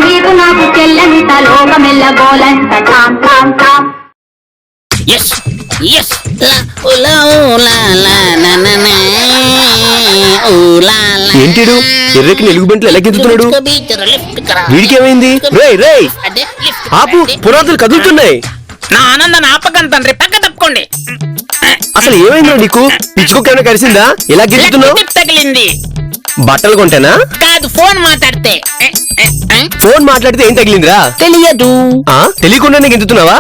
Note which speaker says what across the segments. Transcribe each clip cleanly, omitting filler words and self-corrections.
Speaker 1: మీరు నాకు చెల్లంత లోకమెల్ల గోలంత Tom Tom Tom.
Speaker 2: ఏంటిడు ఎర్రకి ఎలుగుబంట్లు ఎలా గెంతుతున్నాడు? వీడికి ఏమైంది? రేయ్ రేయ్ ఆపు, పునాదులు కదులుతున్నాయి.
Speaker 3: నా ఆనందాన్ని ఆపగలను తండ్రి, పక్క తప్పుకోండి.
Speaker 2: అసలు ఏమైందో నీకు? పిచ్చుకోకేమైనా కలిసిందా? ఎలా గెంతుతున్నావు?
Speaker 3: తగిలింది.
Speaker 2: బట్టలు కొంటేనా?
Speaker 3: కాదు, ఫోన్ మాట్లాడితే.
Speaker 2: ఫోన్ మాట్లాడితే ఏం తగిలిందిరా?
Speaker 3: తెలియదు.
Speaker 2: తెలియకుండానే గెంతుతున్నావా?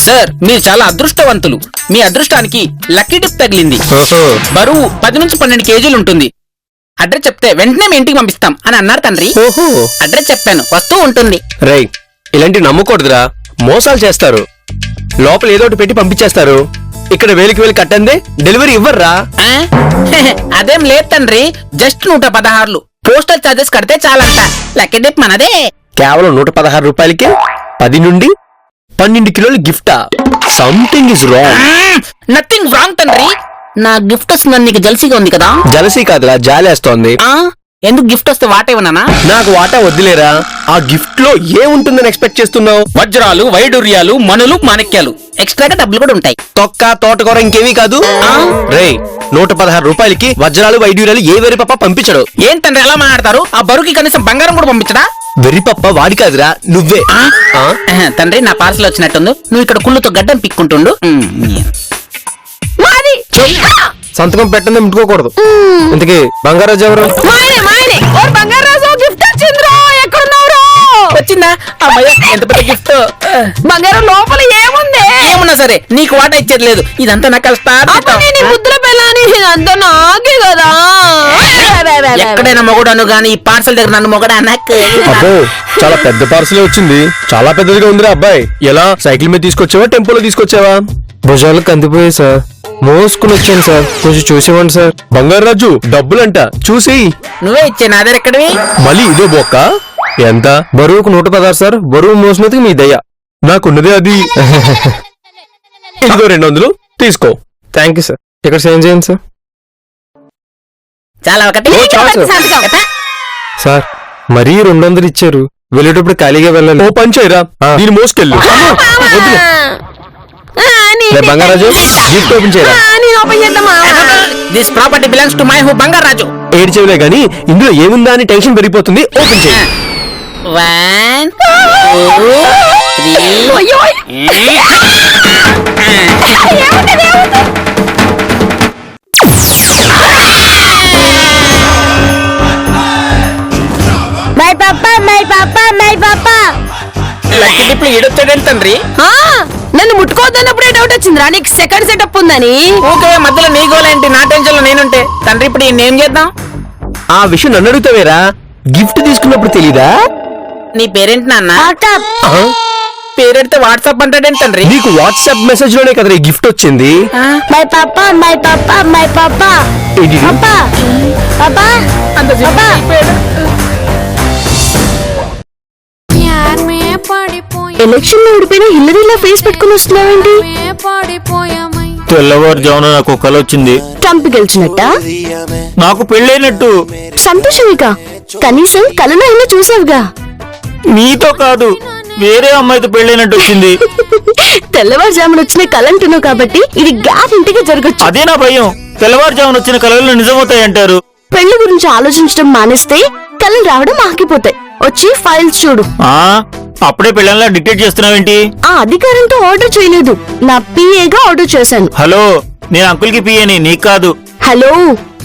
Speaker 3: సార్, మీరు చాలా అదృష్టవంతులు. మీ అదృష్టానికి లక్కీ టిప్ తగిలింది. బరువు 10 నుంచి 12 కేజీలు ఉంటుంది. అడ్రస్ చెప్తే వెంటనే మీ ఇంటికి పంపిస్తాం అని అన్నారు తండ్రి. అడ్రస్ చెప్పాను, వస్తూ ఉంటుంది.
Speaker 2: రై, ఇలాంటి నమ్మకూడదురా, మోసాలు చేస్తారు. లోపల ఏదో ఒకటి పెట్టి పంపించేస్తారు. ఇక్కడ వేలికి వేలు కట్టందే డెలివరీ ఇవ్వర్రా.
Speaker 3: అదేం లేదు తండ్రి, జస్ట్ 116 పోస్టల్ చార్జెస్ కడితే చాలంట. లక్కీ టిప్ మనదే.
Speaker 2: కేవలం 116 రూపాయలకి 10 నుండి 12 కిలోలు గిఫ్టా? Something is wrong.
Speaker 3: Nothing wrong తండ్రి. నా గిఫ్ట్ వస్తుందని నీకు జలసీగా ఉంది కదా?
Speaker 2: జలసీ కాదురా, జాలేస్తోంది.
Speaker 3: ఎందుకు గిఫ్ట్ వస్తే వాటా ఇవ్వనా?
Speaker 2: నాకు వాటా వద్దులేరా. ఆ గిఫ్ట్ లో ఏముంటుందని ఎక్స్పెక్ట్ చేస్తున్నావు?
Speaker 3: వజ్రాలు, వైడూర్యాలు, మనులు, మాణిక్యాలు, ఎక్స్ట్రాగా డబ్బులు కూడా ఉంటాయి.
Speaker 2: తొక్క, తోటకూర, ఇంకేమీ కాదు. రేయ్, 116 రూపాయలకి వజ్రాలు, వైడూర్యాలు ఏ వెరిపప్ప పంపించడు.
Speaker 3: ఏంటంటే ఎలా మాట్లాడతారు? ఆ బరువుకి కనీసం బంగారం కూడా పంపించడా?
Speaker 2: వెరిపప్ప వాడి కాదురా, నువ్వే.
Speaker 3: తండ్రి, నా పార్సల్ వచ్చినట్టుంది. నువ్వు ఇక్కడ కుళ్ళుతో గడ్డం పిక్కుంటుండు.
Speaker 2: సంతకం పెట్టండి, ముట్టుకోకూడదు. ఇంతకీ బంగారాజు ఎవరు?
Speaker 3: వచ్చిందా? అమ్మయ్య, ఎంత పెద్ద గిఫ్ట్.
Speaker 1: బంగారం లోపల ఏముంది?
Speaker 3: ఏమున్నా సరే నీకు వాటా ఇచ్చేది లేదు. ఇదంతా నా
Speaker 1: ముద్దుల పిల్లని అంతా నాకే కదా.
Speaker 3: ఎక్కడైనా మొగడాను గాని ఈ పార్సల్ దగ్గర నన్ను మొగడా నాకు.
Speaker 2: అబ్బో, చాలా పెద్ద పార్సల్ వచ్చింది. చాలా పెద్దదిగా ఉందిరా అబ్బాయి. ఎలా, సైకిల్ మీద తీసుకొచ్చావా, టెంపోలో తీసుకొచ్చావా? భుజాలు కందిపోయాయి సార్, మోసుకుని వచ్చాను సార్, కొంచెం చూసేవాడి సార్. బంగారాజు, డబ్బులంట, చూసి.
Speaker 3: నువ్వే ఇచ్చే, నా దగ్గర ఎక్కడవి?
Speaker 2: మళ్ళీ ఇదో బొక్క. ఎంత? బరువుకు 116 సార్. బరువు మోసినందుకు మీ దయ. నాకున్నదే అది. ఇదిగో 200 తీసుకో. Thank you sir. ఇక్కడ సైన్ చేయండి సార్.
Speaker 3: చాలా ఒకటి
Speaker 2: సార్, మరీ 200 ఇచ్చారు. వెళ్ళేటప్పుడు ఖాళీగా వెళ్ళాలి. ఓ పని చేయరా, దీన్ని మోసుకెళ్ళు. బంగారాజు, గిఫ్ట్ ఓపెన్ చేయరా.
Speaker 3: This property belongs to my who Bangaraju.
Speaker 2: ఏడ్చేవులే గానీ ఇందులో ఏముందా అని టెన్షన్ పెరిగిపోతుంది. ఓపెన్ చేయ.
Speaker 3: 1 2 3.
Speaker 1: మై పాపా, మై పాపా, మై పాపా.
Speaker 3: లక్కీ టిప్ ఈడొచ్చాడేంటి తండ్రి?
Speaker 1: నన్ను ముట్టుకోవద్దన్నప్పుడే డౌట్ వచ్చిందిరా నీకు సెకండ్ సెటప్ ఉందని.
Speaker 3: ఓకే, మధ్యలో నీ గోలేంటి? నా టెన్షన్ లో నేనుంటే. తండ్రి, ఇప్పుడు ఏం చేద్దాం?
Speaker 2: ఆ విషయం నన్ను అడుగుతావేరా? గిఫ్ట్ తీసుకున్నప్పుడు తెలీదా?
Speaker 3: నీ పేరేంటి నాన్న? పేరెడితే వాట్సాప్ అంటాడేంటి తండ్రి?
Speaker 2: నీకు వాట్సాప్ మెసేజ్ లోనే కదా ఈ గిఫ్ట్ వచ్చింది.
Speaker 1: మై పాపా, మై పాపా, మై పాపా. పాపా, పాపా, పాపా. ఎలక్షన్ లో ఓడిపోయిన హిల్లరీలా ఫేస్ పెట్టుకుని వస్తున్నావేంటి?
Speaker 4: తెల్లవారుజామున నాకు కల వచ్చింది.
Speaker 1: ట్రంప్ గెలిచినట్ట?
Speaker 4: నాకు పెళ్ళైనట్టు.
Speaker 1: సంతోషమేగా, కనీసం కలను అయినా చూసావుగా.
Speaker 4: నీతో కాదు, వేరే అమ్మాయితో పెళ్ళైనట్టు వచ్చింది.
Speaker 1: తెల్లవారుజామున వచ్చిన కలంటున్నావు కాబట్టి ఇది గ్యారెంటీగా జరగచ్చు.
Speaker 4: అదే నా భయం, తెల్లవారుజామున వచ్చిన కళలు నిజమవుతాయంటారు.
Speaker 1: పెళ్లి గురించి ఆలోచించడం మానేస్తే కళలు రావడం ఆగిపోతాయి. వచ్చి ఫైల్స్ చూడు.
Speaker 4: అప్పుడే పెళ్ళంలా డిక్టేట్ చేస్తున్నావేంటి?
Speaker 1: ఆ అధికారంతో ఆర్డర్ చేయలేదు, నా పిఏగా ఆర్డర్ చేశాను.
Speaker 4: హలో, నేను అంకుల్ కి పిఏని, నీకు కాదు.
Speaker 1: హలో,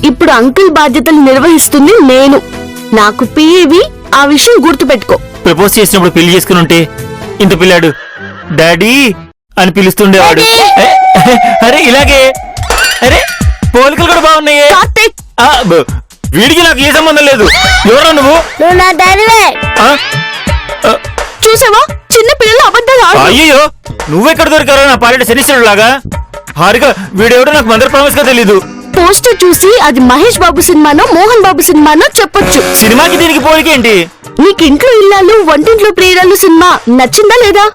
Speaker 1: ఇప్పుడు అంకుల్ బాధ్యతలు నిర్వహిస్తుంది నేను. నాకు పిఏవి, ఆ విషయం గుర్తుపెట్టుకో.
Speaker 4: ప్రపోజ్ చేసినప్పుడు పెళ్లి చేసుకుని ఉంటే ఇంత పిల్లాడు డాడీ అని పిలుస్తుండేవాడు. అరే ఇలాగే, అరే పోలికలు కూడా బాగున్నాయి. వీడికి నాకు ఏ సంబంధం లేదు. ఎవరా నువ్వు?
Speaker 1: చూసావా, చిన్న పిల్లలు అబద్ధాలు.
Speaker 4: అయ్యో, నువ్వెక్కడ దొరికారో నా పాలిట శనిశ్వరుడు లాగా. హారిక, వీడెవడో నాకు మదర్ ప్రామిస్ గా తెలీదు.
Speaker 1: పోస్టర్ చూసి అది మహేష్ బాబు సినిమానో మోహన్ బాబు సినిమానో చెప్పొచ్చు.
Speaker 4: సినిమాకి దీనికి పోలికేంటి?
Speaker 1: నీకు ఇంట్లో ఇల్లాలు, వంటింట్లో ప్రియురాలు సినిమా నచ్చిందా లేదా?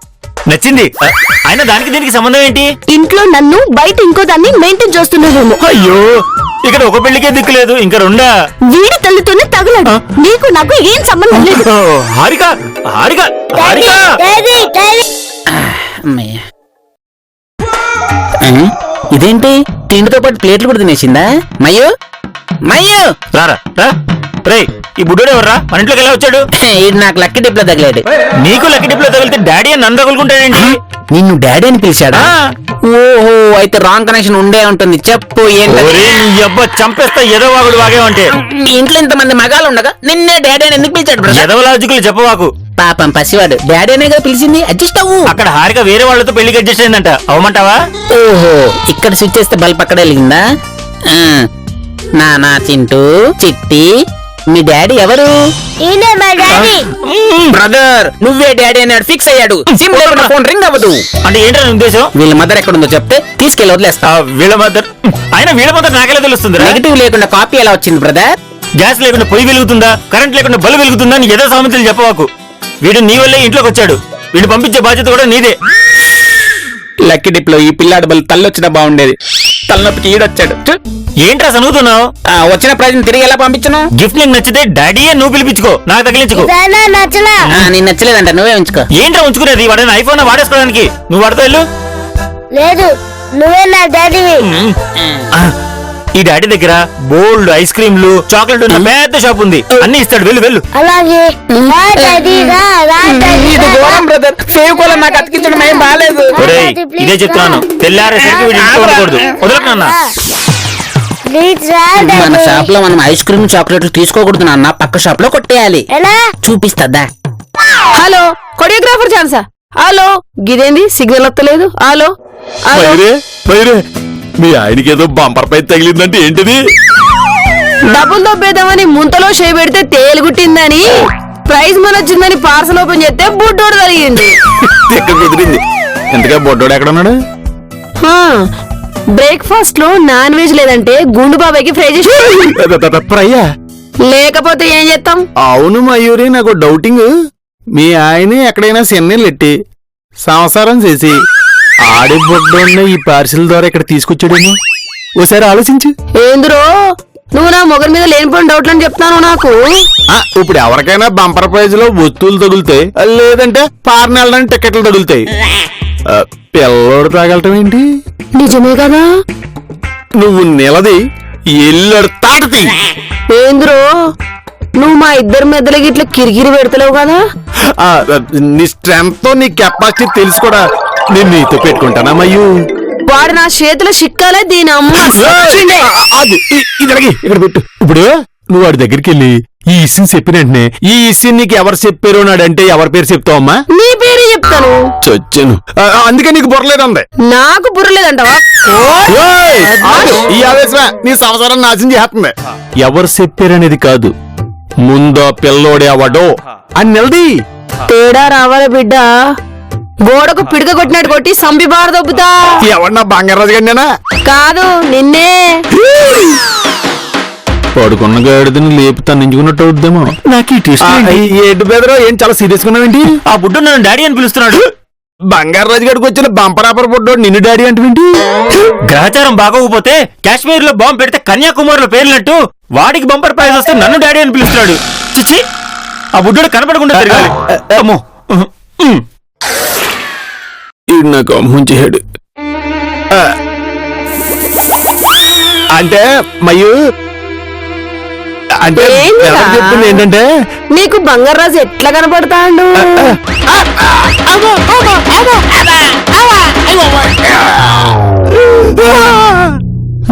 Speaker 4: నచ్చింది. అయినా దానికి దీనికి సంబంధం ఏంటి?
Speaker 1: ఇంట్లో నన్ను బయట ఇంకో దాన్ని మెయింటైన్ చేస్తున్నావేమో.
Speaker 4: అయ్యో, ఇక్కడ ఒక పెళ్లికే దిక్కు లేదు, ఇంకా రెండా?
Speaker 1: వీడి తల్లితోనే తగలడు. నీకు నాకు ఏం సంబంధం లేదు.
Speaker 4: హారిక, హారిక, హారిక!
Speaker 3: అమ్మయ్య. ఇదేంటి తిండితో పాటు ప్లేట్లు కూడా తినేసిందా? మయ్యో మయ్యో,
Speaker 4: రారా రా. రేయ్, ఈ బుడ్డోడు ఎవర్రా? మన ఇంట్లోకి ఎలా వచ్చాడు?
Speaker 3: ఇది నాకు లక్కీ డిప్ లో తగిలాడు.
Speaker 4: నీకు లక్కీ డిప్ లో తగిలితే డాడీ అని నన్ను తగులుకుంటాడేంటి?
Speaker 3: నిన్ను డాడీ అని పిలిచాడా? ఓహో, అయితే రాంగ్ కనెక్షన్ ఉండే ఉంటుంది. చెప్పు ఏంటి?
Speaker 4: ఒరేయ్, నీ అబ్బా చంపేస్తా ఏదో వాగుడు వాగేవంటే.
Speaker 3: మీ ఇంట్లో ఇంతమంది మగాళ్ళు ఉండగా నిన్నే డాడీ అని ఎందుకు పిలిచాడు బ్రదర్?
Speaker 4: ఎదవ లాజికులు చెప్పవాకు.
Speaker 3: పాపం పసివాడు డాడీ అనే కదా పిలిచింది. అడ్జస్ట్ అవ్వు.
Speaker 4: అక్కడ హారిక వేరే వాళ్ళతో పెళ్లికి అడ్జస్ట్ అయిందంట, అవమంటావా?
Speaker 3: ఓహో, ఇక్కడ స్విచ్ చేస్తే బల్బ్ అక్కడ వెలిగిందా? నానా, చింటూ, చిట్టి, మీ డాడీ ఎవరు? బ్రదర్, నువ్వే డాడీ అన్నాడు ఫిక్స్ అయ్యాడు. సిమ్ లేకుండా ఫోన్ రింగ్ అవ్వదు.
Speaker 4: అంటే ఏంటో ఉద్దేశం?
Speaker 3: వీళ్ళ మదర్ ఎక్కడుందో చెప్తే తీసుకెళ్ళి వదిలేస్తా.
Speaker 4: వీళ్ళ మదర్ అయినా వీళ్ళ మదర్ నాకెలా తెలుస్తుంది?
Speaker 3: నెగిటివ్ లేకుండా కాపీ ఎలా వచ్చింది బ్రదర్?
Speaker 4: గ్యాస్ లేకుండా పొయ్యి వెలుగుతుందా, కరెంట్ లేకుండా బల్బు వెలుగుతుందా అని ఏదో సామెతలు చెప్పవాకు. వీడు నీ వల్లే ఇంట్లోకి వచ్చాడు, వీడు పంపించే బాధ్యత కూడా నీదే.
Speaker 3: లక్కీ డిప్ లో ఈ పిల్లాడి బల్ తల్లొచ్చినా బాగుండేది. తలనొప్పికి ఈడొచ్చాడు.
Speaker 4: ఏంట్రా సనుగుతున్నావు?
Speaker 3: వచ్చిన ప్రైజ్ తిరిగి ఎలా పంపించను?
Speaker 4: గిఫ్ట్ నీకు నచ్చితే డాడీ అని నువ్వు పిలిపించుకో, నాకు తగిలించుకో.
Speaker 3: నేను నచ్చలేదంట, నువ్వే ఉంచుకో.
Speaker 4: ఏంట్రా ఉంచుకునేది? వాడైనా ఐఫోన్ వాడేసుకోవడానికి, నువ్వు వాడతా వెళ్ళు.
Speaker 5: లేదు, నువ్వే నా డాడీవి.
Speaker 4: ఈ డాడీ దగ్గర బోల్డ్ ఐస్ క్రీమ్లు, చాక్లెట్ ఉన్న పెద్ద షాప్ ఉంది, అన్ని ఇస్తాడు, వెళ్ళు వెళ్ళు.
Speaker 5: అలాగే రా డాడీ, రా, రా డాడీ,
Speaker 3: ఇది
Speaker 5: రా.
Speaker 3: ఘోరం బ్రదర్. సేవ్ కోల నాకు అతికించడం ఏం బాలేదు.
Speaker 4: ఒరేయ్, ఇదే చెప్తున్నాను, తెల్లారేసరికి వీడు ఇంట్లో ఉండకూడదు. వదలకన్నా.
Speaker 5: ప్లీజ్ రా
Speaker 3: మన
Speaker 5: డాడీ.
Speaker 3: షాప్ లో మనం ఐస్ క్రీమ్ చాక్లెట్లు తీసుకోకూడదు నాన్న, పక్క షాప్ లో కొట్టేయాలి.
Speaker 5: ఎలా?
Speaker 3: చూపిస్తదా?
Speaker 1: హలో, కొరియోగ్రాఫర్ ఛాన్సా? హలో, గిదేంది సిగ్నల్ వస్తలేదు? Hello hello.
Speaker 2: మీ ఆయనకి ఏదో బంపర్ పై తగిలిందంటే ఏంటిది?
Speaker 1: డబ్బులు దొబ్బేద్దామని ముంతలో షే పెడితే తేలుగుట్టిందని, ప్రైజ్ మనొచ్చిందని పార్సల్ ఓపెన్ చేస్తే బుడ్డోడు తగిలింది.
Speaker 2: ఎక్కడ కుదిరింది? ఎంతగా బొడ్డోడు ఎక్కడ ఉన్నాడు?
Speaker 1: బ్రేక్ఫాస్ట్ లో నాన్ వెజ్ లేదంటే గుండు బాబాయ్కి ఫ్రై చేసి,
Speaker 2: ఫ్రైయా?
Speaker 1: లేకపోతే ఏం చేస్తాం?
Speaker 2: అవును మయూరి, నాకు డౌటింగ్. మీ ఆయన ఎక్కడైనా సెన్నెళ్ళెట్టి సంసారం చేసి ఆడి బొడ్డోన్న ఈ పార్సిల్ ద్వారా ఇక్కడ తీసుకొచ్చాడేమో. ఓసారి ఆలోచించు.
Speaker 1: ఏందిరో నువ్వు నా మొగల మీద లేనిపోయిన డౌట్లని చెప్తాను నాకు.
Speaker 2: ఇప్పుడు ఎవరికైనా బంపర్ ప్రైజ్ లో వస్తువులు తగులుతాయి, లేదంటే పార్న వెళ్ళడానికి టికెట్లు తగులుతాయి. పిల్లోడు తాగలటం ఏంటి?
Speaker 1: నిజమే కదా.
Speaker 2: నువ్వు నిలది ఎల్లడు తాటతి.
Speaker 1: ఏందిరో నువ్వు మా ఇద్దరి మెద్దలకి ఇట్లా కిరికిరి పెడతలేవు కదా.
Speaker 2: నీ స్ట్రెంత్ తో నీ కెపాసిటీ తెలుసు కూడా. నేను నీతో పెట్టుకుంటానా మయ్యూ?
Speaker 1: వాడు నా చేతిలో చిక్కాలే దీని అమ్మ.
Speaker 2: ఇక్కడ పెట్టు. ఇప్పుడు నువ్వు వాడి దగ్గరికి వెళ్ళి ఈ ఇస్సిన్ చెప్పిన వెంటనే, ఈ ఇస్సిన్ నీకు ఎవరు చెప్పారు నాడంటే ఎవరి పేరు చెప్తావమ్మా?
Speaker 1: నీ పేరు చెప్తాను.
Speaker 2: చచ్చాను. అందుకే నీకు బుర్రలేదంది.
Speaker 1: నాకు బుర్రలేదంటవా?
Speaker 2: ఈ ఆవేశమే నీ సంవత్సరం నాశనం చేస్తుంది. ఎవరు చెప్పారనేది కాదు, ముందో పిల్లోడే అవడో అని నిలది.
Speaker 1: తేడా రావాలి బిడ్డ. గోడకు పిడక కొట్టినట్టు కొట్టి సంపి బాడ దొబ్బుతా.
Speaker 2: ఎవరన్నా బంగారాజు గండేనా?
Speaker 1: కాదు, నిన్నే.
Speaker 2: పడుకున్న గాడిదని లేపు తన్నించుకున్నట్టు అవుద్దేమో. నాకు ఏడు బెదరో ఏం చాలా సీరియస్ ఉన్నావేంటి?
Speaker 4: ఆ బుడ్డు నన్ను డాడీ అని పిలుస్తున్నాడు.
Speaker 2: బంగారాజు గడికి వచ్చిన బంపరాపర్ బుడ్డోడు నిన్ను డాడీ అంటేంటి?
Speaker 4: గ్రహచారం బాగోకపోతే కాశ్మీర్ లో బాంబు పెడితే కన్యాకుమారిలో పేర్లట్టు వాడికి బంపర్ ప్రైజ్ వస్తే నన్ను డాడీ అని పిలుస్తున్నాడు. చిచ్చి, ఆ బుడ్డోడు కనపడకుండా తిరగాలి. అమ్మో,
Speaker 2: ఇది నాకు ముంచేడు. అంటే మయ్యూ, అంటే
Speaker 1: ఏందిరా?
Speaker 2: చెప్తుంది ఏంటంటే,
Speaker 1: నీకు బంగారాజు ఎట్లా కనపడతాడు?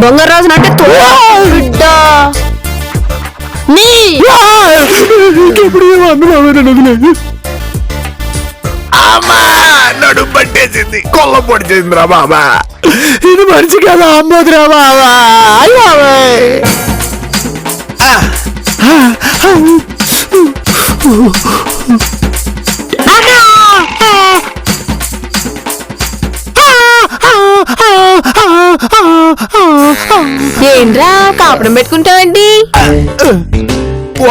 Speaker 1: బంగారాజు అంటే బిడ్డ నీ
Speaker 2: నడుము పట్టేసింది, కొల్ల పొడిచేసిందిరా బాబా. ఇది మనిషి కదా, అమ్మోదిరా బాబా.
Speaker 1: ఏంట్రా కాపడం పెట్టుకుంటావండి?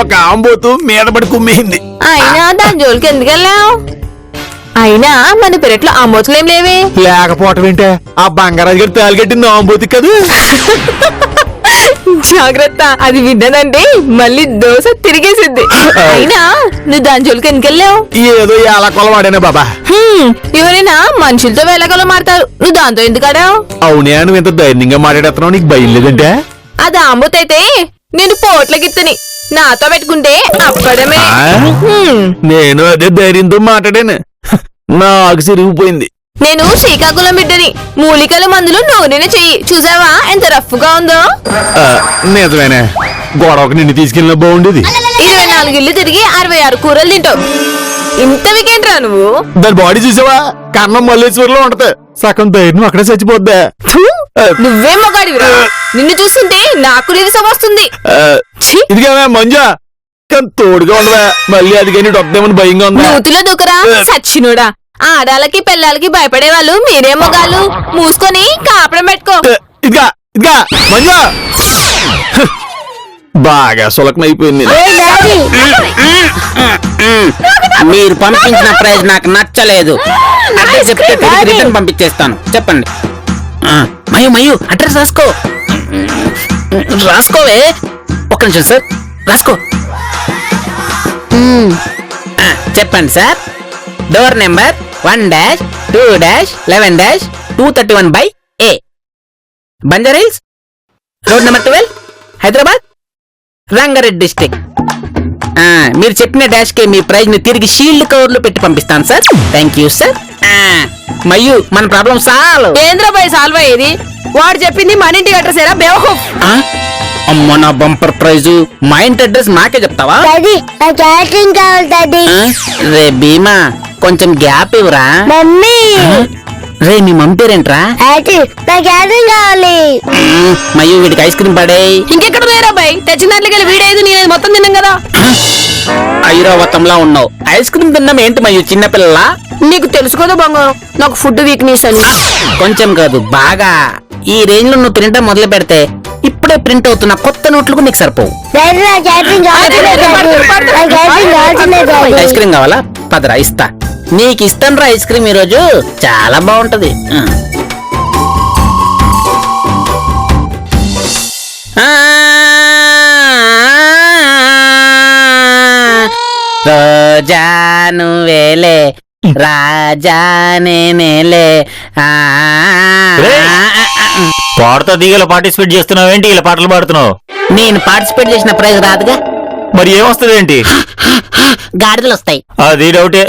Speaker 2: ఒక ఆంబోతు మీద పడి కుమ్మేయింది.
Speaker 1: అయినా దాని జోలికి ఎందుకు వెళ్ళావు? అయినా మన పెరట్లో ఆంబోతులేం లేవే.
Speaker 2: లేకపోవటం ఏంటే ఆ బంగారాజు గారి తాలిగట్టింది ఆంబోతి కదా.
Speaker 1: జాగ్రత్త, అది విన్నదంటే మళ్ళీ దోశ తిరిగేసిద్ది. అయినా నువ్వు దాని జోలికి ఎందుకెళ్ళావు?
Speaker 2: ఏదో ఎలా కొలవాడానే బాబా.
Speaker 1: ఎవరైనా మనుషులతో వేలకలో మారతారు, నువ్వు దాంతో ఎందుకు ఆడావు?
Speaker 2: అవునే, నువ్వు ఎంత ధైర్యంగా మాట్లాడుతున్నావు, నీకు భయం లేదంటే?
Speaker 1: అది ఆంబోతైతే నేను పోట్లకిత్తని, నాతో పెట్టుకుంటే అప్పడమే.
Speaker 2: నేను అదే ధైర్యంతో మాట్లాడాను, నాకు సిరిగిపోయింది.
Speaker 1: నేను శ్రీకాకుళం బిడ్డని, మూలికల మందులు నూనె చెయ్యి. చూసావా ఎంత రఫ్ గా ఉందో?
Speaker 2: నిజమేనే, గొడవకు నిన్ను తీసుకెళ్ళినా బాగుండేది.
Speaker 1: 24 ఇల్లు తిరిగి 66 కూరలు తింటావు. ఇంత వికేంట్రా నువ్వు?
Speaker 2: దాని బాడీ చూసావా, కన్నం మల్లేశ్వరిలో ఉంటది. సగం ధైర్యం అక్కడే చచ్చిపోద్దా.
Speaker 1: ఫు, నువ్వేం మగాడివిరా, నిన్ను చూస్తుంటే నాకు నీరసం వస్తుంది. ఛీ,
Speaker 2: ఇదిగా మంజా, కానీ తోడుగా ఉండవా, మళ్ళీ అది కానీ వద్దామని భయంగా ఉందా?
Speaker 1: నూతిలో దూకరా సచ్చినోడా. ఆడాలకి పిల్లలకి భయపడే వాళ్ళు మీరే మొగాలు. మూసుకొని కాపడం పెట్టుకో.
Speaker 2: ఇదిగా ఇదిగా మంజా, బాగా సులకమైపోయింది.
Speaker 5: ఏ డాడీ
Speaker 3: మీరు పంపించిన ప్రైజ్ నాకు నచ్చలేదు. అడ్రస్ చెప్తే తిరిగి రిటర్న్ పంపించేస్తాను. చెప్పండి. మయు మయు అడ్రస్ రాసుకో. రాసుకోవే. ఒక్క నిమిషం సార్, రాసుకో. చెప్పండి sir. Door number 1-2-11-231/A, Banjara Hills, road number 12, Hyderabad, Rangareddy district. మీరు చెప్పిన డాష్ కి మీ ప్రైజ్ ని తిరిగి షీల్డ్ కవర్ లో పెట్టి పంపిస్తాను sir. Thank you sir. Mayyu, మన ప్రాబ్లం సాల్వ్.
Speaker 1: ఏంద్రబాయ్ సాల్వ్ అయ్యేది? వాడు చెప్పింది మన ఇంటికి అడ్రస్ ఏరా బేవకూఫ్.
Speaker 3: అమ్మ నా బంపర్ ప్రైజ్, మా ఇంటి అడ్రస్ నాకే చెప్తావా?
Speaker 5: డాడీ నా క్యాటరింగ్ కావాలి డాడీ.
Speaker 3: రే భీమా, కొంచెం గ్యాప్ ఇవ్వరా.
Speaker 5: మమ్మీ
Speaker 3: రే మీ మమ్మీ పేరేంట్రా?
Speaker 5: డాడీ నా క్యాటరింగ్ కావాలి.
Speaker 3: మయ్యూ, వీడికి ఐస్ క్రీమ్ పడేయ్.
Speaker 1: ఇంకెక్కడ లేరా బాయ్, తెచ్చిన దాంట్లోకి వీడేది నేను మొత్తం తిన్నాం కదా.
Speaker 3: ఐరావతంలా ఉన్నావు. ఐస్ క్రీమ్ తిన్నాం ఏంటి మయ్యూ, చిన్నపిల్ల?
Speaker 1: నీకు తెలుసు కదా బంగారం, నాకు ఫుడ్ వీక్నెస్ అని.
Speaker 3: కొంచెం కాదు బాగా. ఈ రేంజ్ లో నువ్వు ప్రింట్ మొదలు పెడితే ఇప్పుడే ప్రింట్ అవుతున్న కొత్త నోట్లకు నీకు సరిపోవు.
Speaker 5: డాడీ నా క్యాటరింగ్ కావాలి డాడీ. నా క్యాటరింగ్ కావాల్సిందే డాడీ.
Speaker 3: ఐస్ క్రీమ్ కావాలా? పదరా ఇస్తా. నీకు ఇస్తాను రా ఐస్ క్రీమ్, ఈరోజు చాలా బాగుంటది. రోజాను వేలే రాజానే నేలే.
Speaker 4: పాడుతా దిగల పార్టిసిపేట్ చేస్తున్నావేంటి, ఇలా పాటలు పాడుతున్నావు?
Speaker 3: నేను పార్టిసిపేట్ చేసిన ప్రైజ్ రాదుగా.
Speaker 4: మరి ఏమొస్తుంది ఏంటి?
Speaker 3: గాడిదలు వస్తాయి.
Speaker 4: అది డౌటే.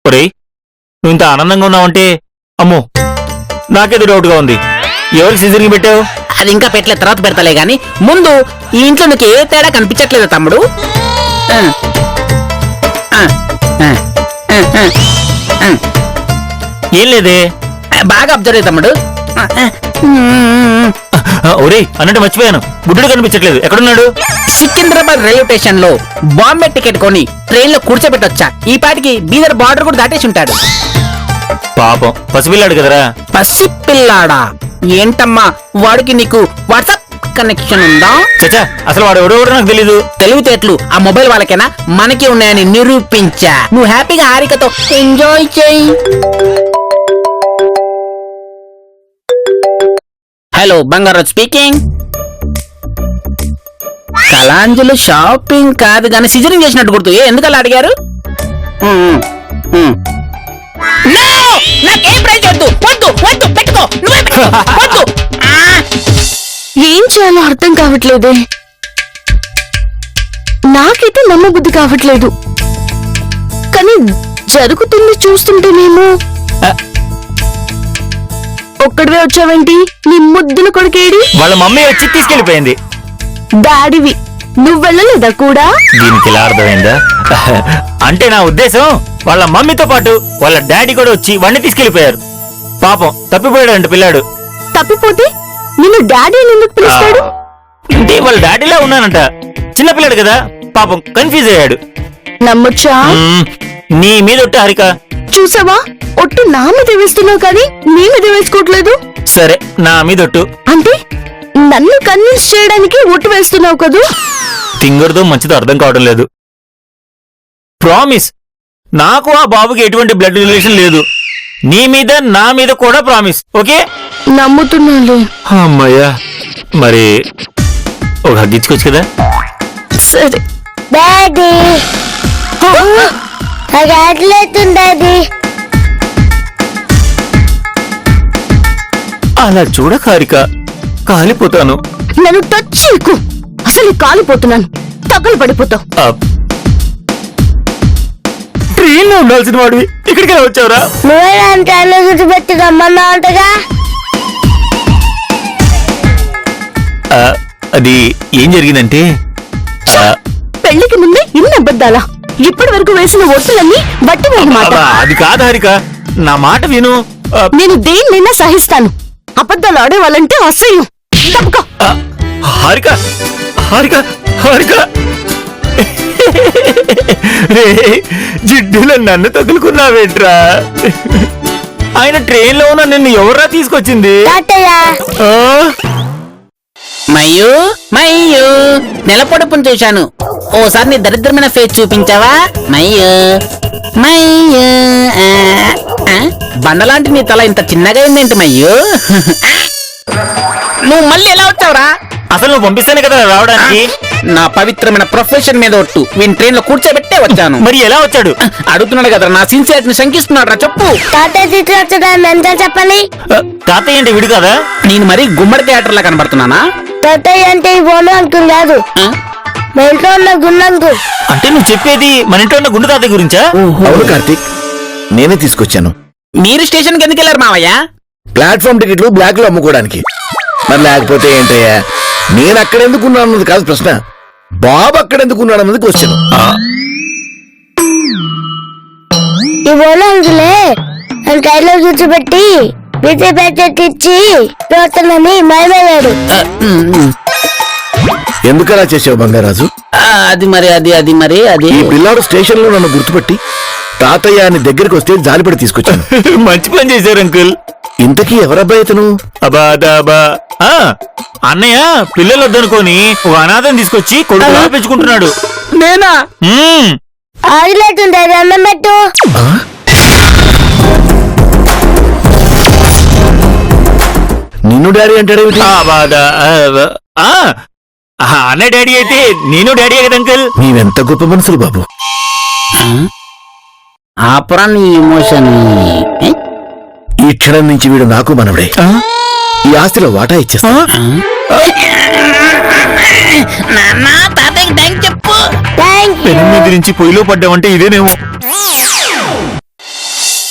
Speaker 4: ఒరేయ్, నువ్వు ఇంత ఆనందంగా ఉన్నావంటే అమ్మో నాకేదో డౌట్ గా ఉంది. ఎవరికి సీజరింగ్ పెట్టావు?
Speaker 3: అది ఇంకా పెట్టలే, తర్వాత పెడతలే గాని ముందు ఈ ఇంట్లో నీకు ఏ తేడా కనిపించట్లేదు తమ్ముడు?
Speaker 4: ఏం లేదే.
Speaker 3: బాగా అబ్జర్వ్ అయ్యి తమ్ముడు.
Speaker 4: ఒరేయ్, అన్నట్టు మర్చిపోయాను, బుడ్డుడు కనిపించట్లేదు. ఎక్కడున్నాడు?
Speaker 3: సికింద్రాబాద్ రైల్వే స్టేషన్ లో బాంబే టికెట్ కొని ట్రైన్ లో కూర్చోబెట్టొచ్చా. ఈ పాటికి బీదర్ బార్డర్ కూడా దాటేసి ఉంటాడు.
Speaker 4: పాపం పసిపిల్లాడు కదరా.
Speaker 3: పసిపిల్లాడా? ఏంటమ్మా వాడికి నీకు వాట్సాప్ కనెక్షన్ ఉందా?
Speaker 4: చచ్చా, అసలు వాడు ఎవడో నాకు తెలీదు.
Speaker 3: తెలివితేటలు ఆ మొబైల్ వాళ్ళకైనా మనకి ఉన్నాయని నిరూపించా. నువ్వు హ్యాపీగా హారికతో ఎంజాయ్ చేయి. Hello, Bangaraj speaking. Kalanjali shopping కాదు గానీ సిజరింగ్ చేసినట్టు గుర్తు. ఎందుకు అలా అడిగారు? No! నాకేం ప్రైజ్ వద్దు, వద్దు, వద్దు, పెట్టుకో, నువ్వే పెట్టుకో, వద్దు.
Speaker 1: ఏం చేయాలో అర్థం కావట్లేదే. నాకైతే నమ్మబుద్ధి కావట్లేదు, కానీ జరుగుతుంది చూస్తుంటేనేమో. ఒక్కడివే వచ్చావేంటి? నీ ముద్దుల కొడుకేడి?
Speaker 4: వాళ్ళ మమ్మీ వచ్చి తీసుకెళ్లిపోయింది.
Speaker 1: డాడీవి, నువ్వు వెళ్ళలేదా కూడా?
Speaker 4: దీనికి ఇలా అర్థమైందా? అంటే నా ఉద్దేశం వాళ్ళ మమ్మీతో పాటు వాళ్ళ డాడీ కూడా వచ్చి వాడిని తీసుకెళ్లిపోయారు. పాపం తప్పిపోయాడంట పిల్లాడు.
Speaker 1: తప్పిపోతే నిన్ను డాడీ ఎందుకు పిలుస్తాడు?
Speaker 4: అంటే వాళ్ళ డాడీలా ఉన్నానంట. చిన్నపిల్లాడు కదా, పాపం కన్ఫ్యూజ్ అయ్యాడు.
Speaker 1: నమ్మొచ్చా?
Speaker 4: నీ మీద ఒట్టు హారిక.
Speaker 1: చూసావా, ఒట్టు నా మీద వేస్తున్నావు కానీ నీ మీద వేసుకోవట్లేదు.
Speaker 4: సరే, నా మీద ఒట్టు.
Speaker 1: అంటే నన్ను కన్విన్స్ చేయడానికి ఒట్టు వేస్తున్నావు కదూ?
Speaker 4: తింగర్దో మంచిదో అర్థం కావడం లేదు. ప్రామిస్, నాకు ఆ బాబుకి ఎటువంటి బ్లడ్ రిలేషన్ లేదు. నీ మీద నా మీద కూడా ప్రామిస్, ఓకే?
Speaker 1: నమ్ముతున్నాను.
Speaker 4: అమ్మయ్యా, మరి ఒక హగ్ ఇచ్చుకోవచ్చు కదా?
Speaker 1: సరే.
Speaker 5: డాడీ నాకు ఆటలేస్తుంది డాడీ.
Speaker 4: అలా చూడక హారిక, కాలిపోతాను.
Speaker 1: నన్ను టచ్ చేయకు. అసలు కాలిపోతున్నాను, తగ్గలు పడిపోతావు.
Speaker 4: ట్రైన్ లో ఉండాల్సిన వాడివి ఇక్కడికి ఎలా వచ్చావురా?
Speaker 5: నువ్వే నా ట్రైన్లో కూర్చోబెట్టి రమ్మన్నా అంటగా.
Speaker 4: అది ఏం జరిగిందంటే,
Speaker 1: పెళ్లికి ముందే ఇన్ని అబద్ధాలా? ఇప్పటి వరకు వేసిన ఒట్టులన్నీ బట్టి మాట.
Speaker 4: అది కాదు హారిక, నా మాట విను.
Speaker 1: నేను దేన్నైనా సహిస్తాను, అబద్ధాలు ఆడేవాళ్ళంటే అసహ్యం. తప్పుకో.
Speaker 4: హారిక హారిక హారిక రే, జిడ్డులో నన్ను తగులుకున్నావేంట్రా? ఆయన ట్రైన్ లో ఉన్న నిన్ను ఎవరా తీసుకొచ్చింది?
Speaker 5: తాతయ్య
Speaker 4: ఆ?
Speaker 3: మయ్యూ మయ్యూ, నెలపొడుపును చూశాను. ఓసారి నీ దరిద్రమైన ఫేస్ చూపించావా? మయ్యూ మయ్యూ. బండలాంటి నీ తల ఇంత చిన్నగా అయిందేంటి మయ్యూ? నువ్వు మళ్ళీ ఎలా వచ్చావురా?
Speaker 4: అసలు నువ్వు పంపిస్తానే కదా రావడానికి.
Speaker 3: నా పవిత్రమైన ప్రొఫెషన్ మీద ఒట్టు వీని ట్రైన్ లో కూర్చోబెట్టే వచ్చాను.
Speaker 4: మరి ఎలా వచ్చాడు?
Speaker 3: అడుగుతున్నాడు కదా, నా సిన్సియారిటీని శంకిస్తున్నాడు రా. చెప్పు.
Speaker 5: తాతయ్య తీసుకొచ్చడానికి ఎంత చెప్పాలి?
Speaker 4: తాతయ్య అంటే విడు కదా?
Speaker 3: నేను మరీ గుమ్మడి థియేటర్ లా కనబడుతున్నానా?
Speaker 5: తాతయ్య అంటే ఈ బోను అంకుల్ కాదు,
Speaker 3: ఆ?
Speaker 5: మా ఇంట్లో ఉన్న గుండు అంకుల్.
Speaker 4: అంటే నువ్వు చెప్పేది మన ఇంట్లో ఉన్న గుండు తాతయ్య గురించా?
Speaker 6: అవును కార్తీక్, నేనే తీసుకొచ్చాను.
Speaker 3: మీరు స్టేషన్ కి ఎందుకు వెళ్ళారు మావయ్య?
Speaker 6: ప్లాట్ఫామ్ టికెట్లు బ్లాక్ లో అమ్ముకోవడానికి. మరి లేకపోతే ఏంటయ్యా, నేను అక్కడెందుకున్నాను అన్నది కాదు ప్రశ్న, బాబు అక్కడెందుకున్నాడు అన్నది క్వశ్చన్.
Speaker 5: ఈ బోను అంకులే నన్ను ట్రైన్లో కూర్చోబెట్టి పిజ్జా ప్యాకెట్ ఇచ్చి చూస్తానని మాయమయ్యాడు.
Speaker 6: ఎందుకలా చేసావు బంగారాజు?
Speaker 3: అది మరి
Speaker 6: ఈ పిల్లాడు స్టేషన్ లో నన్ను గుర్తుపెట్టి తాతయ్య అని దగ్గరికి వస్తే జాలిపడి తీసుకొచ్చాను.
Speaker 4: మంచి పని చేశారు అంకుల్.
Speaker 6: ఇంతకీ ఎవరబ్బాయి ఇతను?
Speaker 4: అబాదాబా. అన్నయ్య పిల్లలు వద్దనుకొని ఒక అనాథం తీసుకొచ్చి కొడుకు పెంచుకుంటున్నాడు.
Speaker 3: నేనా?
Speaker 5: ఆగిలేతుంది అన్నం పెట్టు.
Speaker 6: నిన్ను డాడీ అంటాడేమిటి?
Speaker 4: అన్న డాడీ అయితే నేను డాడీ కదా అంకుల్.
Speaker 6: నీవెంత గొప్ప మనసులు బాబు.
Speaker 3: ఆపురాన్ని ఎమోషన్.
Speaker 6: ఈ క్షణం నుంచి వీడు నాకు మనవడే. ఈ ఆస్తిలో వాటా ఇచ్చేస్తా.
Speaker 3: తాతయ్యకి థ్యాంక్స్ చెప్పు.
Speaker 4: పెనం మీద నుంచి పొయ్యిలో పడ్డామంటే ఇదేనేమో.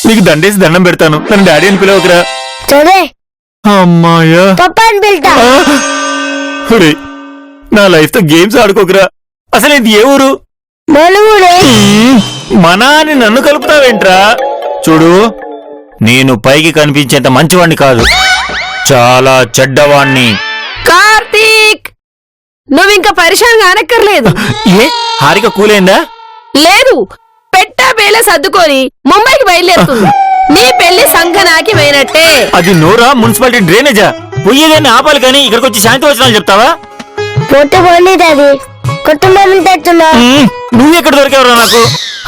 Speaker 4: నీకు దండేసి దండం పెడతాను, నన్ను డాడీ అని పిలవకురా.
Speaker 5: సరే
Speaker 4: అమ్మాయ్యా,
Speaker 5: పప్పా అని పిలుతా.
Speaker 4: నా లైఫ్ తో గేమ్స్ ఆడుకోకురా. అసలు ఇది ఏ ఊరు?
Speaker 5: బలుగుడే.
Speaker 4: మనా అని నన్ను కలుపుతావేంట్రా? చూడు, నేను పైకి కనిపించేంత మంచివాణ్ణి కాదు, చాలా చెడ్డవాణ్ణి.
Speaker 1: కార్తీక్, నువ్వింకా పరిశాన్ కానక్కర్లేదు.
Speaker 4: ఏ హారిక కూలైందా?
Speaker 1: లేదు, పెట్టా బేల సర్దుకొని ముంబైకి బయలుదేరుతుంది. నీ పెళ్లి సంఘనాకి పోయినట్టే.
Speaker 4: అది నోరా మున్సిపాలిటీ డ్రైనేజా? పొయ్యేదాన్ని ఆపాలి కానీ ఇక్కడికి వచ్చి శాంతి వచనాలు చెప్తావా?
Speaker 5: పొట్టు పోనీ డాడీ, కుటుంబం తెచ్చున్నా.
Speaker 4: నువ్వెక్కడ దొరికావురా నాకు?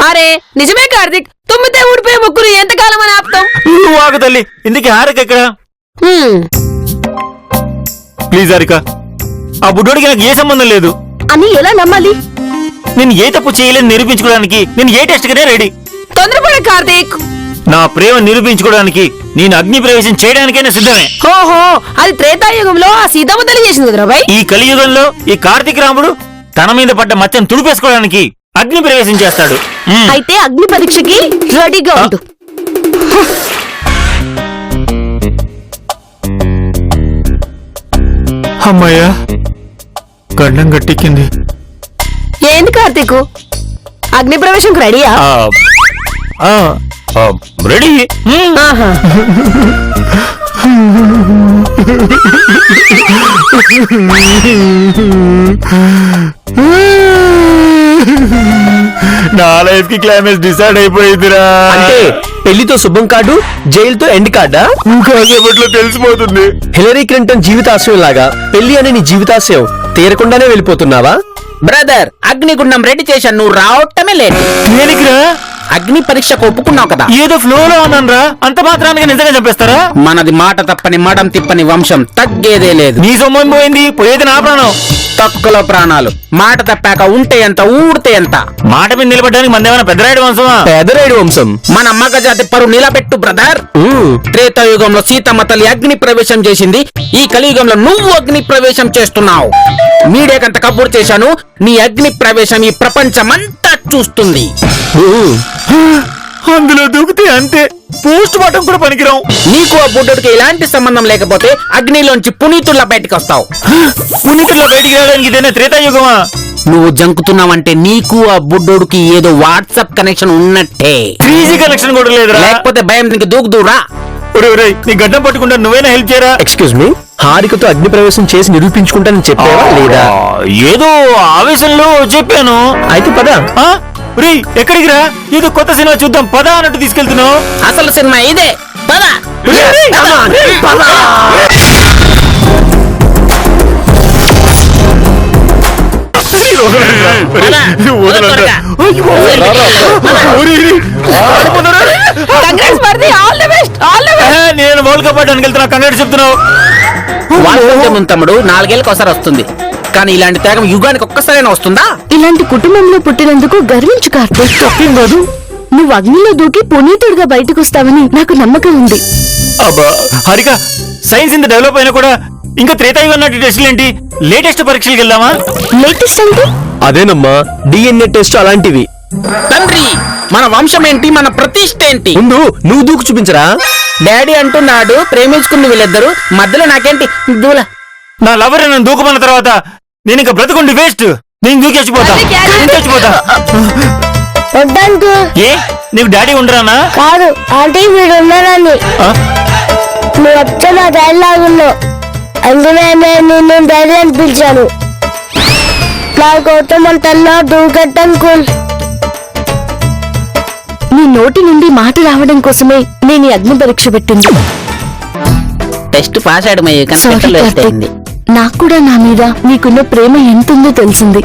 Speaker 1: అరే నిజమే కార్తీక్, తుమ్మితే ఊడిపోయే ముగ్గురు ఎంతకాలం అని ఆపుతాం?
Speaker 4: నువ్వు ఆగు తల్లి. ఇందుకే హారిక ఎక్కడ? ప్లీజ్ హారిక, ఆ బుడ్డోడికి నాకు ఏ సంబంధం లేదు
Speaker 1: అని ఎలా నమ్మాలి?
Speaker 4: నేను ఏ తప్పు చేయలేని నిరూపించుకోవడానికి నేను ఏ టెస్ట్ కనే రెడీ.
Speaker 1: తొందరపడ కార్తీక్.
Speaker 4: నా ప్రేమ నిరూపించుకోవడానికి నేను అగ్ని ప్రవేశం చేయడానికైనా సిద్ధమే.
Speaker 1: ఓహో, అది త్రేతాయుగంలో ఆ సీతమ్మ తల్లి చేసింది కదరా బాయ్.
Speaker 4: ఈ కలియుగంలో ఈ కార్తీక రాముడు తన మీద పడ్డ మచ్చను తుడిపేసుకోవడానికి అగ్ని ప్రవేశం చేస్తాడు.
Speaker 1: అయితే అగ్ని పరీక్షకి రెడీగా ఉండు.
Speaker 4: అమ్మయ్యా, గండం గట్టెక్కింది.
Speaker 1: ఏంది కార్తీక్, అగ్ని ప్రవేశంకి రెడీయా?
Speaker 4: రెడీ.
Speaker 1: ఆహా.
Speaker 4: నా లైఫ్ కి క్లైమాక్స్ డిసైడ్ అయిపోయిందిరా.
Speaker 2: అంటే పెళ్లితో శుభం కార్డు, జైలుతో ఎండ్ కార్డా?
Speaker 4: కాసేపట్లో తెలిసిపోతుంది.
Speaker 2: హిలరీ క్లింటన్ జీవితాశయం లాగా పెళ్లి అనే నీ జీవితాశయం తీరకుండానే వెళ్ళిపోతున్నావా?
Speaker 3: బ్రదర్, అగ్నిగుండం రెడీ చేశాను, నువ్వు రావటమే లేదు.
Speaker 4: దేనికిరా?
Speaker 3: అగ్ని పరీక్షకు ఒప్పుకున్నావు కదా.
Speaker 4: ఏదో ఫ్లోలో ఉన్నానరా, అంత మాత్రానికి నిజంగా చంపేస్తారా?
Speaker 3: మనది మాట తప్పని మడం తిప్పని వంశం, తగ్గేదే లేదు.
Speaker 4: నీ సొమ్మం పోయింది, పోయేది నా ప్రాణం.
Speaker 3: తక్కువ ప్రాణాలు. మాట తప్పాక ఉంటే ఎంత, ఊడితే ఎంత.
Speaker 4: మాట మీద నిలబడడానికి మందేమైనా పెద్దరాయుడు వంశమా?
Speaker 2: పేదరాయుడు వంశం.
Speaker 3: మన మగ జాతి పరు నిలబెట్టు బ్రదర్. త్రేతాయుగంలో సీతమ్మ తల్లి అగ్ని ప్రవేశం చేసింది, ఈ కలియుగంలో నువ్వు అగ్ని ప్రవేశం చేస్తున్నావు. మీడియాకంత కబుర్ చేశాను, నీ అగ్ని ప్రవేశం ఈ ప్రపంచమంతా చూస్తుంది.
Speaker 4: అందులో దూకితే అంతే, పోస్ట్ మార్టం కూడా పనికిరావు.
Speaker 3: నీకు ఆ బుడ్డోడికి ఎలాంటి సంబంధం లేకపోతే అగ్నిలోంచి పునీతుల్లా బయటికి వస్తావు.
Speaker 4: పునీతుల్లో బయటికి రావడానికి ఇదేనా త్రేతాయుగమా?
Speaker 3: నువ్వు జంకుతున్నావంటే నీకు ఆ బుడ్డోడికి ఏదో వాట్సాప్ కనెక్షన్ ఉన్నట్టే.
Speaker 4: 3G కనెక్షన్ కూడా లేదురా.
Speaker 3: లేకపోతే భయం నీకు దూకుదూరా.
Speaker 4: ఒరేయ్, నీ గడ్డం పట్టుకుంటా, నువ్వేనా హెల్ప్ చేయరా?
Speaker 2: ఎక్స్క్యూజ్ మీ, హారికతో అగ్ని ప్రవేశం చేసి నిరూపించుకుంటానని చెప్పావా లేదా?
Speaker 4: ఏదో ఆవేశంలో చెప్పాను.
Speaker 2: అయితే పద.
Speaker 4: రేయ్, ఎక్కడికి రా? ఏదో కొత్త సినిమా చూద్దాం పదా అన్నట్టు తీసుకెళ్తున్నావు.
Speaker 3: అసలు సినిమా ఇదే, పద.
Speaker 1: Congrats, Parthi. All the best. All the best.
Speaker 4: నేను వరల్డ్ కప్ ఆడడానికి వెళ్తున్నా, కంగారు చెప్తున్నావు.
Speaker 3: వాస్తవం తమ్ముడు 4 ఏళ్ళకి ఒకసారి వస్తుంది, కానీ ఇలాంటి త్యాగం యుగానికి ఒక్కసారైనా వస్తుందా?
Speaker 1: ఇలాంటి కుటుంబంలో పుట్టినందుకు గర్వించు కార్తీక్.
Speaker 4: తప్పేం కాదు.
Speaker 1: నువ్వు అగ్నిలో దూకి పునీతుడిగా బయటకు వస్తావని నాకు నమ్మకం ఉంది.
Speaker 4: అబ్బా హారిక, సైన్స్ ఇంత డెవలప్ అయినా కూడా ఇంకా త్రేతాయుగం నాటి టెస్టులు ఏంటి? లేటెస్ట్ పరీక్షలకు వెళ్దామా?
Speaker 1: లేటెస్ట్ అంటే
Speaker 2: అదేనమ్మా, డిఎన్ఏ టెస్ట్ అలాంటివి.
Speaker 3: తండ్రి, మన వంశం ఏంటి, మన ప్రతిష్ట ఏంటి?
Speaker 2: ముందు నువ్వు దూకు చూపించరా.
Speaker 3: డాడీ అంటున్నాడు ప్రేమించుకుంది వీళ్ళిద్దరు, మధ్యలో నాకేంటి దూల.
Speaker 4: నా లవర్ నన్ను దూకమన్న తర్వాత నేను ఇంకా బ్రతకుండి వేస్ట్. నేను దూకేసిపోతా, దూకేసిపోతా.
Speaker 5: వద్దంటూ
Speaker 4: ఏ, నీకు డాడీ ఉండరానా?
Speaker 5: కాదు ఆంటీ, వీడు ఉన్నానని. నువ్వు వచ్చే నా డైలాగ్ ఉన్నావు, అందుకే నేను నిన్ను ధైర్యం పిలిచాను. నా గౌతమంతల్లో దూకట్టం కూల్.
Speaker 1: నీ నోటి నుండి మాట రావడం కోసమే నేను ఈ అగ్ని పరీక్ష పెట్టింది.
Speaker 3: టెస్ట్ పాస్ అయ్యడం
Speaker 1: సారీ కార్తీక్, నాకు కూడా నా మీద నీకున్న ప్రేమ ఎంతుందో తెలిసింది.